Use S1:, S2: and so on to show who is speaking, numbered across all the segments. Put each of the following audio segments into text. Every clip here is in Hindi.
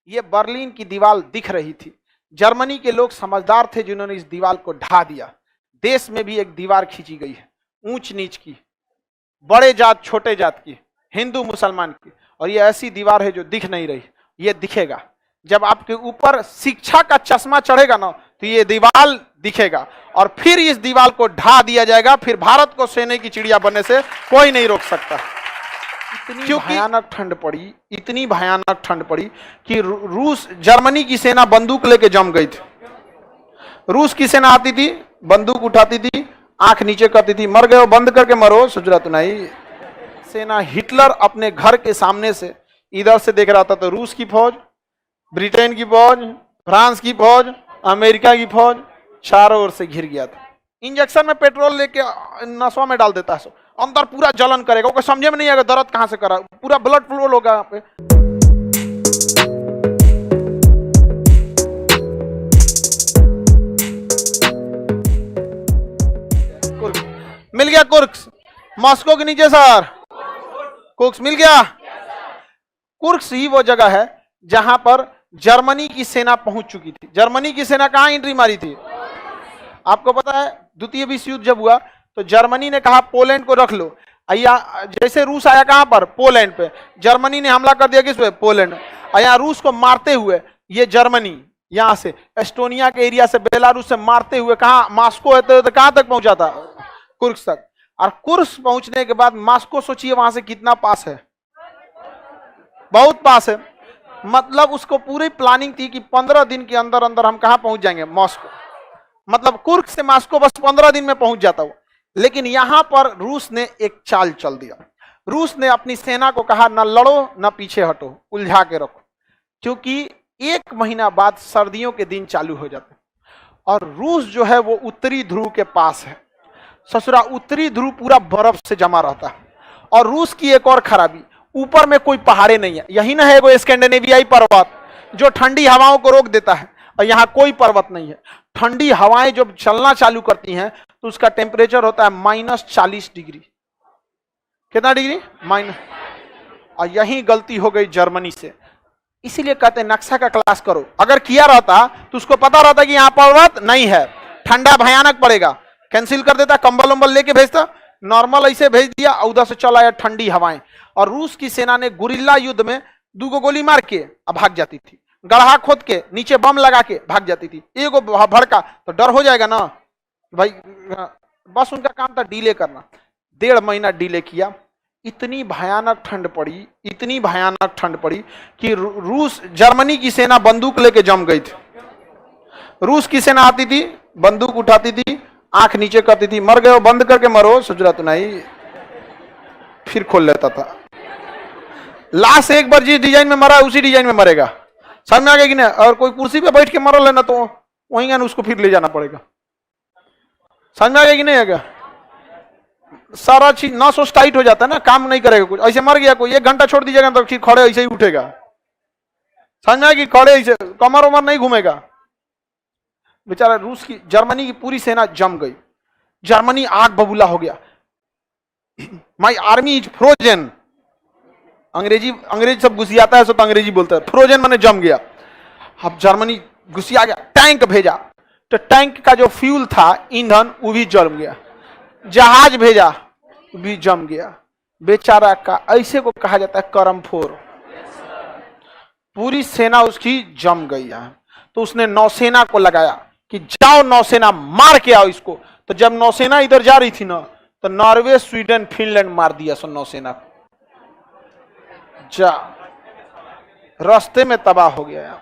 S1: ये बर्लिन की दीवार दिख रही थी। जर्मनी के लोग समझदार थे जिन्होंने इस दीवार को ढा दिया। देश में भी एक दीवार खींची गई है, ऊंच नीच की, बड़े जात छोटे जात की, हिंदू मुसलमान की, और ये ऐसी दीवार है जो दिख नहीं रही। ये दिखेगा जब आपके ऊपर शिक्षा का चश्मा चढ़ेगा ना, तो ये दीवार दिखेगा और फिर इस दीवार को ढा दिया जाएगा। फिर भारत को सोने की चिड़िया बनने से कोई नहीं रोक सकता। इतनी भयानक ठंड पड़ी, इतनी भयानक ठंड पड़ी कि रूस, जर्मनी की सेना बंदूक लेके जम गई थी। रूस की सेना आती थी, बंदूक उठाती थी, आंख नीचे करती थी, मर गए हो बंद करके मरो, सुजरा तो नहीं। सेना, हिटलर अपने घर के सामने से इधर से देख रहा था तो रूस की फौज, ब्रिटेन की फौज, फ्रांस की फौज, अमेरिका की फौज चारों ओर से घिर गया था। इंजेक्शन में पेट्रोल लेके नसों में डाल देता है, अंदर पूरा जलन करेगा, वो समझे में नहीं आएगा दर्द कहां से करा, पूरा ब्लड फ्लो होगा यहाँ पे। मिल गया कुर्क्स, मॉस्को के नीचे सर, कुर्क्स मिल गया। कुर्क्स ही वो जगह है जहां पर जर्मनी की सेना पहुंच चुकी थी। जर्मनी की सेना कहां एंट्री मारी थी? आपको पता है द्वितीय विश्व युद्ध जब हुआ तो जर्मनी ने कहा पोलैंड को रख लो। जैसे रूस आया कहां पर? पोलैंड पे। जर्मनी ने हमला कर दिया किस पे? पोलैंड। यहाँ रूस को मारते हुए ये जर्मनी यहां से एस्टोनिया के एरिया से, बेलारूस से मारते हुए कहा मॉस्को होते हुए कहां तक पहुंचा था? कुर्स्क तक। और कुर्स्क पहुंचने के बाद मॉस्को, सोचिए वहां से कितना पास है, बहुत पास है। मतलब उसको पूरी प्लानिंग थी कि 15 दिन के अंदर अंदर हम कहां पहुंच जाएंगे? मॉस्को। मतलब कुर्स्क से मॉस्को बस 15 दिन में पहुंच जाता वो। लेकिन यहां पर रूस ने एक चाल चल दिया। रूस ने अपनी सेना को कहा ना लड़ो ना पीछे हटो, उलझा के रखो, क्योंकि 1 महीना बाद सर्दियों के दिन चालू हो जाते और रूस जो है वो उत्तरी ध्रुव के पास है। ससुरा उत्तरी ध्रुव पूरा बर्फ से जमा रहता है। और रूस की एक और खराबी, ऊपर में कोई पहाड़े नहीं है। यही ना है वो स्कैंडिनेवियाई पर्वत जो ठंडी हवाओं को रोक देता है, और यहाँ कोई पर्वत नहीं है। ठंडी हवाएं जब चलना चालू करती हैं तो उसका टेम्परेचर होता है -40 डिग्री। कितना डिग्री? माइनस। और यही गलती हो गई जर्मनी से। इसीलिए कहते हैं नक्शा का क्लास करो। अगर किया रहता तो उसको पता रहता कि यहाँ पर्वत नहीं है, ठंडा भयानक पड़ेगा, कैंसिल कर देता, कंबल उम्बल लेके भेजता, नॉर्मल ऐसे भेज दिया, उधर से चला आया ठंडी हवाएं। और रूस की सेना ने गुरिल्ला युद्ध में 2 गोली मार के अब भाग जाती थी, गढ़ा खोद के नीचे बम लगा के भाग जाती थी। एगो भड़का तो डर हो जाएगा ना भाई। बस उनका काम था डीले करना। 1.5 महीना डीले किया। इतनी भयानक ठंड पड़ी, इतनी भयानक ठंड पड़ी कि रूस, जर्मनी की सेना बंदूक लेके जम गई थी। रूस की सेना आती थी, बंदूक उठाती थी, आंख नीचे करती थी, मर गए हो बंद करके मरो, सुजरा तो नहीं, फिर खोल लेता था। लाश एक बार जिस डिजाइन में मरा उसी डिजाइन में मरेगा, समझ में आ गया कि नहीं? और कोई कुर्सी पे बैठ के मर लेना तो वहीं उसको फिर ले जाना पड़ेगा। समझ में आ गया कि नहीं? आएगा सारा चीज नस टाइट हो जाता है ना, काम नहीं करेगा कुछ। ऐसे मर गया कोई, 1 घंटा छोड़ दीजिएगा तो फिर खड़े ऐसे ही उठेगा। समझ में आया कि खड़े ऐसे, कमर उमर नहीं घूमेगा। बेचारा रूस की, जर्मनी की पूरी सेना जम गई। जर्मनी आग बबूला हो गया। My army is frozen. अंग्रेजी सब घुसियाता है, सब अंग्रेजी बोलता है। फ्रोजन माने जम गया। अब जर्मनी घुसिया गया, टैंक भेजा तो टैंक का जो फ्यूल था, ईंधन, वो भी जम गया। जहाज भेजा, भी जम गया। बेचारा का ऐसे को कहा जाता है करमफोर। पूरी सेना उसकी जम गई है। तो उसने नौसेना को लगाया कि जाओ नौसेना मार के आओ इसको। तो जब नौसेना इधर जा रही थी ना, तो नॉर्वे, स्वीडन, फिनलैंड मार दिया सो नौसेना को। जा रास्ते में तबाह हो गया।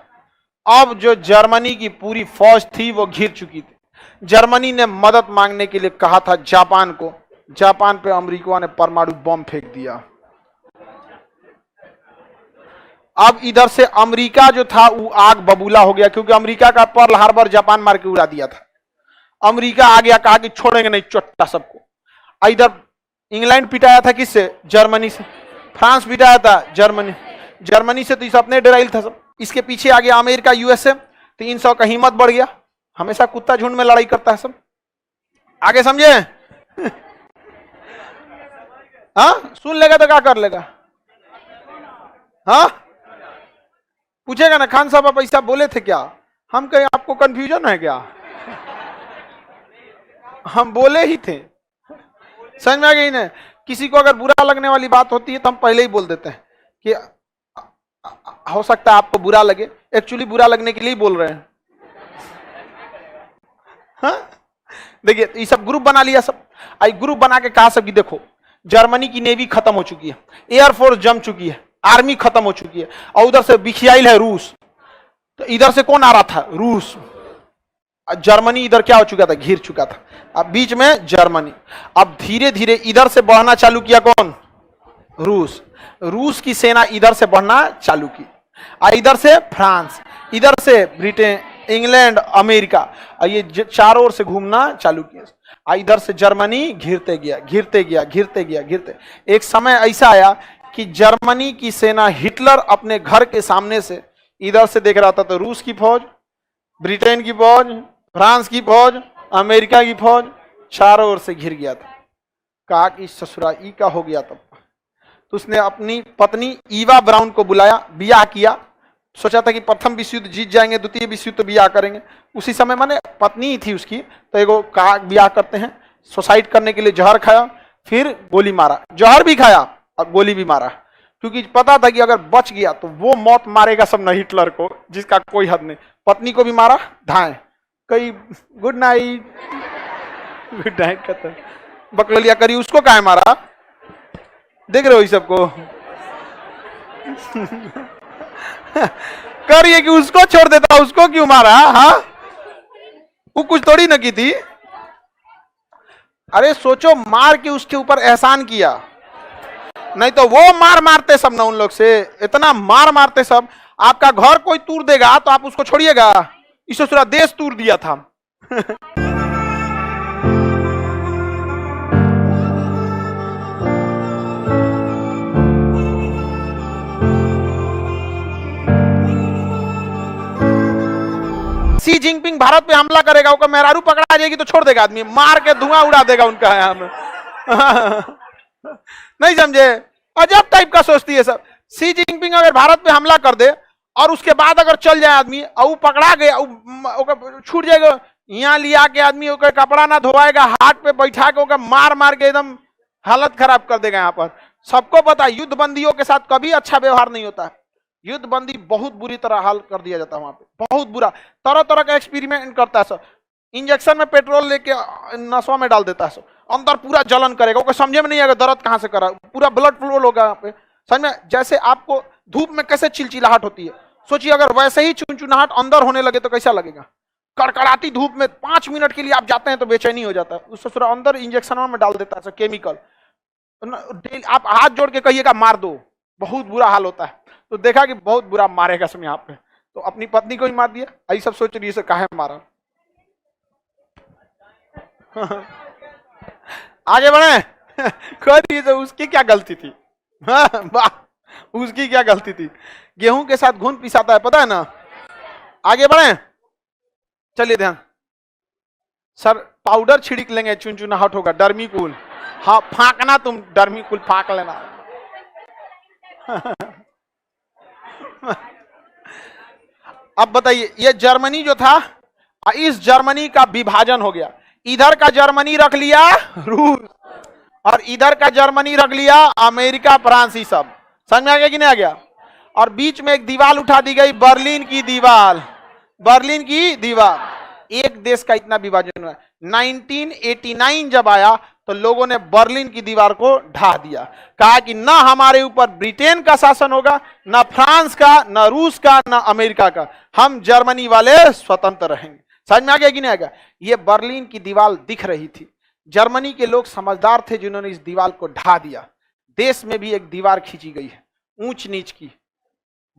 S1: अब जो जर्मनी की पूरी फौज थी वो घिर चुकी थी। जर्मनी ने मदद मांगने के लिए कहा था जापान को। जापान पे अमेरिका ने परमाणु बम फेंक दिया। अब इधर से अमेरिका जो था वो आग बबूला हो गया, क्योंकि अमेरिका का पर्ल हार्बर जापान मार के उड़ा दिया था। अमेरिका आ गया, कहा कि छोड़ेंगे नहीं चोट्टा सबको। इधर इंग्लैंड पिटाया था किससे? जर्मनी से। फ्रांस पिटाया था जर्मनी से। तो इस अपने डराइल था सब। इसके पीछे आ गया अमेरिका, यूएसए। 300 का हिम्मत बढ़ गया। हमेशा कुत्ता झुंड में लड़ाई करता है सब। आगे समझे? हाँ, सुन लेगा तो क्या कर लेगा? हाँ, पूछेगा ना खान साहब आप ऐसा बोले थे क्या, हम कहें आपको कंफ्यूजन है क्या, हम बोले ही थे। समझ में आ गई ना। किसी को अगर बुरा लगने वाली बात होती है तो हम पहले ही बोल देते हैं कि हो सकता है आपको बुरा लगे, एक्चुअली बुरा लगने के लिए ही बोल रहे हैं। हाँ? देखिए ये सब ग्रुप बना लिया, सब आई ग्रुप बना के कहा सब कि देखो जर्मनी की नेवी खत्म हो चुकी है, एयरफोर्स जम चुकी है, आर्मी खत्म हो चुकी है, और उधर से बिखियाइल है रूस। तो इधर से कौन आ रहा था, रूस। जर्मनी इधर क्या हो चुका था, घिर चुका था। अब बीच में जर्मनी, अब धीरे धीरे इधर से बढ़ना चालू किया कौन, रूस। रूस की सेना इधर से बढ़ना चालू की, इधर से फ्रांस, इधर से ब्रिटेन, इंग्लैंड, अमेरिका, और ये चारों ओर से घूमना चालू किया। इधर से जर्मनी घिरते गया घिरते गया घिरते गया घिरते, एक समय ऐसा आया कि जर्मनी की सेना, हिटलर अपने घर के सामने से इधर से देख रहा था तो रूस की फौज, ब्रिटेन की फौज, फ्रांस की फौज, अमेरिका की फौज चारों ओर से घिर गया था। कहा कि ससुरा ई का हो गया। तब तो उसने अपनी पत्नी ईवा ब्राउन को बुलाया, बियाह किया। सोचा था कि प्रथम विश्व युद्ध जीत जाएंगे, द्वितीय विश्व युद्ध तो बियाह करेंगे। उसी समय माने पत्नी ही थी उसकी, तो एगो कहा बियाह करते हैं। सुसाइड करने के लिए जहर खाया, फिर गोली मारा, जहर भी खाया और गोली भी मारा, क्योंकि पता था कि अगर बच गया तो वो मौत मारेगा सब न हिटलर को, जिसका कोई हद नहीं। पत्नी को भी मारा, धाए कई गुड नाइट गुड नाइट कहते बकलोलिया करी। उसको काहे मारा, देख रहे हो इस सबको करिए कि उसको छोड़ देता, उसको क्यों मारा। हाँ वो कुछ थोड़ी न की थी। अरे सोचो, मार के उसके ऊपर एहसान किया, नहीं तो वो मार मारते सब ना, उन लोग से इतना मार मारते सब। आपका घर कोई तूर देगा तो आप उसको छोड़िएगा, इससे पूरा देश तूर दिया था। सी जिनपिंग भारत पे हमला करेगा, उसका मेहरारू पकड़ा जाएगी तो छोड़ देगा आदमी, मार के धुआं उड़ा देगा उनका यहाँ में। नहीं समझे, अजब टाइप का सोचती है सब। सी जिनपिंग अगर भारत पे हमला कर दे और उसके बाद अगर चल जाए आदमी और वो पकड़ा गया, छूट जाएगा, यहाँ लिया के आदमी ओकर कपड़ा ना धोवाएगा, हाथ पे बैठा के ओकर मार मार के एकदम हालत खराब कर देगा। यहाँ पर सबको पता है युद्ध बंदियों के साथ कभी अच्छा व्यवहार नहीं होता है। युद्ध बंदी बहुत बुरी तरह हाल कर दिया जाता है वहां पे, बहुत बुरा। तरह तरह का एक्सपेरिमेंट करता है सब। इंजेक्शन में पेट्रोल लेके नसों में डाल देता है सब, अंदर पूरा जलन करेगा, वो समझे में नहीं आएगा दर्द कहां से करा, पूरा ब्लड फ्लो होगा यहाँ पे। समझ में, जैसे आपको धूप में कैसे चिलचिलाहट होती है, सोचिए अगर वैसे ही चुनचुनाहट अंदर होने लगे तो कैसा लगेगा। कड़कड़ाती धूप में 5 मिनट के लिए आप जाते हैं तो बेचैनी हो जाता है, उससे पूरा अंदर इंजेक्शन में डाल देता है केमिकल। आप हाथ जोड़ के कहिएगा मार दो, बहुत बुरा हाल होता है। तो देखा कि बहुत बुरा मारेगा सब यहाँ पे, तो अपनी पत्नी को ही मार दिया। ऐसी सब सोच रही है काहे मारा। आगे बढ़े। कह तो उसकी क्या गलती थी, उसकी क्या गलती थी। गेहूं के साथ घुन पिसाता है, पता है ना। आगे बढ़े, चलिए ध्यान। सर पाउडर छिड़क लेंगे, चुनचुनाहट होगा, डर्मीकूल। हाँ फांकना, तुम डर्मीकूल फांक लेना। अब बताइए, ये जर्मनी जो था, इस जर्मनी का विभाजन हो गया। इधर का जर्मनी रख लिया रूस, और इधर का जर्मनी रख लिया अमेरिका, फ्रांस, ही सब। समझ में आ गया कि नहीं आ गया। और बीच में एक दीवार उठा दी गई, बर्लिन की दीवार। बर्लिन की दीवार, एक देश का इतना विभाजन हुआ। 1989 जब आया तो लोगों ने बर्लिन की दीवार को ढा दिया, कहा कि ना हमारे ऊपर ब्रिटेन का शासन होगा, ना फ्रांस का, ना रूस का, ना अमेरिका का, हम जर्मनी वाले स्वतंत्र रहेंगे। समझ में आ गया कि नहीं आ गया। ये बर्लिन की दीवार दिख रही थी। जर्मनी के लोग समझदार थे जिन्होंने इस दीवार को ढा दिया। देश में भी एक दीवार खींची गई है, ऊंच नीच की,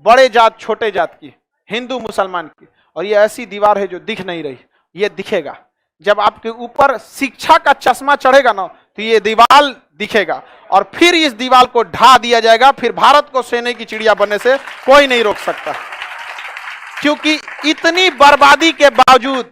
S1: बड़े जात छोटे जात की, हिंदू मुसलमान की। और ये ऐसी दीवार है जो दिख नहीं रही, ये दिखेगा जब आपके ऊपर शिक्षा का चश्मा चढ़ेगा ना, तो ये दीवार दिखेगा। और फिर इस दीवार को ढा दिया जाएगा, फिर भारत को सोने की चिड़िया बनने से कोई नहीं रोक सकता। क्योंकि इतनी बर्बादी के बावजूद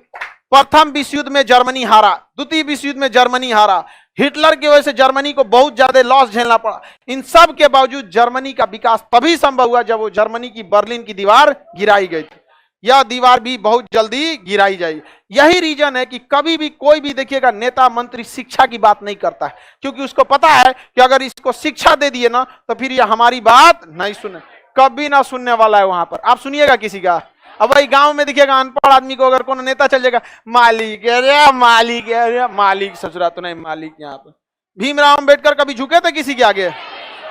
S1: प्रथम विश्व युद्ध में जर्मनी हारा, द्वितीय विश्व युद्ध में जर्मनी हारा, हिटलर की वजह से जर्मनी को बहुत ज्यादा लॉस झेलना पड़ा। इन सब के बावजूद जर्मनी का विकास तभी संभव हुआ जब वो जर्मनी की बर्लिन की दीवार गिराई गई थी। यह दीवार भी बहुत जल्दी गिराई जाएगी। यही रीजन है कि कभी भी कोई भी देखिएगा नेता मंत्री शिक्षा की बात नहीं करता है, क्योंकि उसको पता है कि अगर इसको शिक्षा दे दिए ना तो फिर ये हमारी बात नहीं सुने, कभी ना सुनने वाला है वहां पर। आप सुनिएगा किसी का, अब भाई गांव में देखिएगा अनपढ़ आदमी को अगर कोनो नेता चल जाएगा, मालिक अरे मालिक अरे मालिक, ससुरा तो नहीं मालिक। यहाँ पर भीमराव अम्बेडकर कभी झुके थे किसी के आगे?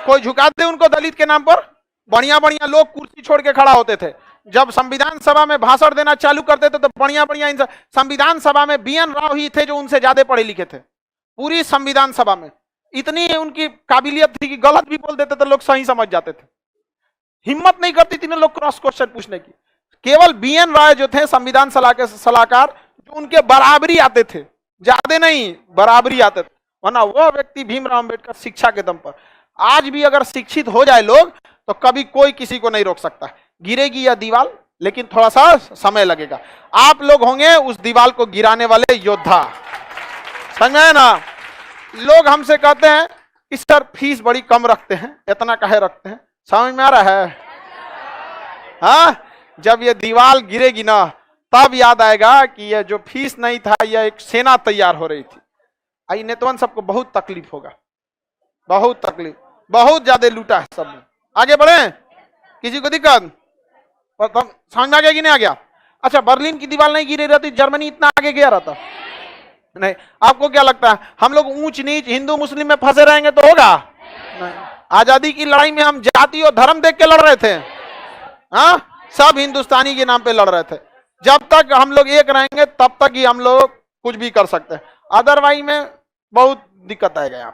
S1: कोई झुका दे उनको दलित के नाम पर? बढ़िया बढ़िया लोग कुर्सी छोड़ के खड़ा होते थे। जब संविधान सभा में भाषण देना चालू करते थे तो बढ़िया बढ़िया संविधान सभा में BN राव ही थे जो उनसे ज्यादा पढ़े लिखे थे। पूरी संविधान सभा में इतनी उनकी काबिलियत थी कि गलत भी बोल देते थे लोग सही समझ जाते थे। हिम्मत नहीं करती थी ना लोग क्रॉस क्वेश्चन पूछने की। केवल BN राय जो थे संविधान सलाहकार, जो उनके बराबरी आते थे, ज्यादा नहीं बराबरी आते थे, वरना वो व्यक्ति भीमराव अम्बेडकर शिक्षा के दम पर। आज भी अगर शिक्षित हो जाए लोग तो कभी कोई किसी को नहीं रोक सकता। गिरेगी यह दीवार, लेकिन थोड़ा सा समय लगेगा। आप लोग होंगे उस दीवार को गिराने वाले योद्धा, समझ में ना? लोग हमसे कहते हैं कि सर फीस बड़ी कम रखते हैं, इतना काहे रखते हैं? समझ में आ रहा है? हाँ, जब ये दीवार गिरेगी ना तब याद आएगा कि ये जो फीस नहीं था, यह एक सेना तैयार हो रही थी। आई नेतवन सबको बहुत तकलीफ होगा, बहुत तकलीफ, बहुत ज्यादा लूटा है सब ने। आगे बढ़े, किसी को दिक्कत? समझ में आ गया कि नहीं आ गया? अच्छा, बर्लिन की दीवार नहीं गिरी रहती, जर्मनी इतना आगे गया रहता नहीं। आपको क्या लगता है हम लोग ऊंच नीच हिंदू मुस्लिम में फंसे रहेंगे तो होगा? नहीं। आजादी की लड़ाई में हम जाति और धर्म देख के लड़ रहे थे। हाँ, सब हिंदुस्तानी के नाम पे लड़ रहे थे। जब तक हम लोग एक रहेंगे तब तक ही हम लोग कुछ भी कर सकते हैं, अदरवाइज में बहुत दिक्कत आएगा यहाँ।